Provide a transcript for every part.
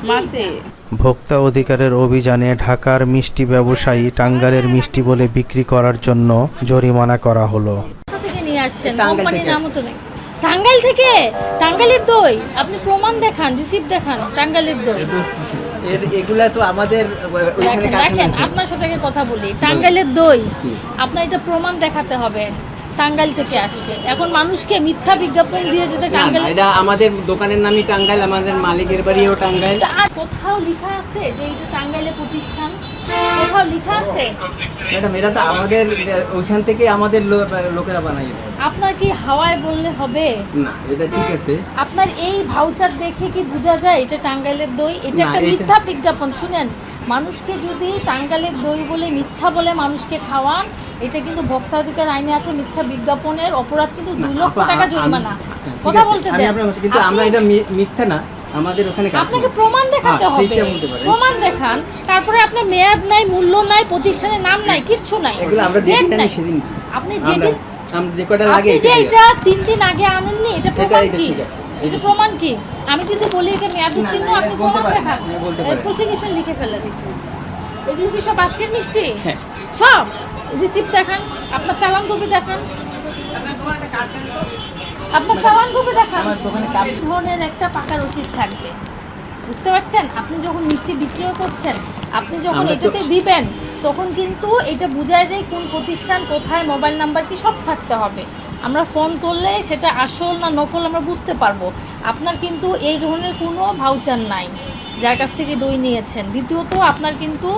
মাসে। ভোক্তা অধিকারের অভিযানে ঢাকার মিষ্টি ব্যবসায়ী টাঙ্গাইলের মিষ্টি বলে বিক্রি করার জন্য জরিমানা করা হলো। কোথা থেকে নিয়ে আসছেন? কোম্পানির নামও তো নেই। টাঙ্গাইল থেকে? টাঙ্গাইলের দই আপনি প্রমাণ দেখান, রিসিপ্ট দেখান টাঙ্গাইলের দই। এগুলা তো আমাদের ওইখানে দেখেন আপনার সাথে কথা বলি, টাঙ্গাইলের দই আপনার এটা প্রমাণ দেখাতে হবে টাঙ্গাইল থেকে আসছে। এখন মানুষকে মিথ্যা বিজ্ঞাপন দিয়ে যদি টাঙ্গাইল, এটা আমাদের দোকানের নামই টাঙ্গাইল, আমাদের মালিকের বাড়িও টাঙ্গাইল। আর কোথাও লেখা আছে যে এটা টাঙ্গাইলের প্রতিষ্ঠান? কোথাও লেখা আছে? ম্যাডাম এটা তো আমাদের ওইখান থেকে আমাদের লোকেরা বানাই। আপনার কি হাওয়ায় বললে হবে? না এটা ঠিক আছে। আপনার এই ভাউচার দেখে কি বোঝা যায় এটা টাঙ্গাইলের দই? এটা একটা মিথ্যা বিজ্ঞাপন। শুনেন, মানুষকে যদি টাঙ্গাইলের দই বলে মিথ্যা বলে মানুষকে খাওয়ান, এটা কিন্তু ভোক্তা অধিকার আইনে আছে, মিথ্যা বিজ্ঞাপনের অপরাধ কিন্তু 2 লক্ষ টাকা জরিমানা। কথা বলতে দেন। কিন্তু আমরা এটা মিথ্যা না, আমাদের ওখানে আপনাকে প্রমাণ দেখাতে হবে। প্রমাণ দেখান, তারপরে আপনার মেয়াদ নাই, মূল্য নাই, প্রতিষ্ঠানের নাম নাই, কিচ্ছু নাই। এগুলো আমরা যেদিন আনি সেদিন আপনি যেদিন আমরা যে কটা লাগে আপনি যে এটা 3 দিন আগে আনেননি, এটা প্রমাণ কি? এটা প্রমাণ কি? আমি যদি বলি এটা মেয়াদ উত্তীর্ণ, আপনি প্রমাণ দেখান, প্রসিকিউশন লিখে ফেলে দিচ্ছি। এগুলো কি সব আজকের মিষ্টি? হ্যাঁ সব রিসিপ্ট দেখান, আপনার চালান কপি দেখান, আপনার চালান কপি দেখান। এই ধরনের একটা পাকা রসিদ থাকবে, বুঝতে পারছেন? আপনি যখন মিষ্টি বিক্রিও করছেন, আপনি যখন এটাতে দিবেন, তখন কিন্তু এটা বোঝায় যায় কোন প্রতিষ্ঠান, কোথায়, মোবাইল নাম্বার কি সব থাকতে হবে। আমরা ফোন করলে সেটা আসল না নকল আমরা বুঝতে পারবো। আপনার কিন্তু এই ধরনের কোনো ভাউচার নাই যার কাছ থেকে দই নিয়েছেন। দ্বিতীয়ত আপনার কিন্তু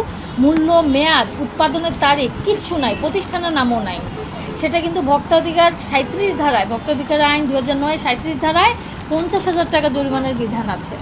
মূল্য, মেয়াদ, উৎপাদনের তারিখ কিচ্ছু নাই, প্রতিষ্ঠানের নামও নাই। সেটা কিন্তু ভোক্তা অধিকার 37 ধারায়, ভোক্তা অধিকার আইন 2009 37 ধারায় 50,000 টাকা জরিমানার বিধান আছে।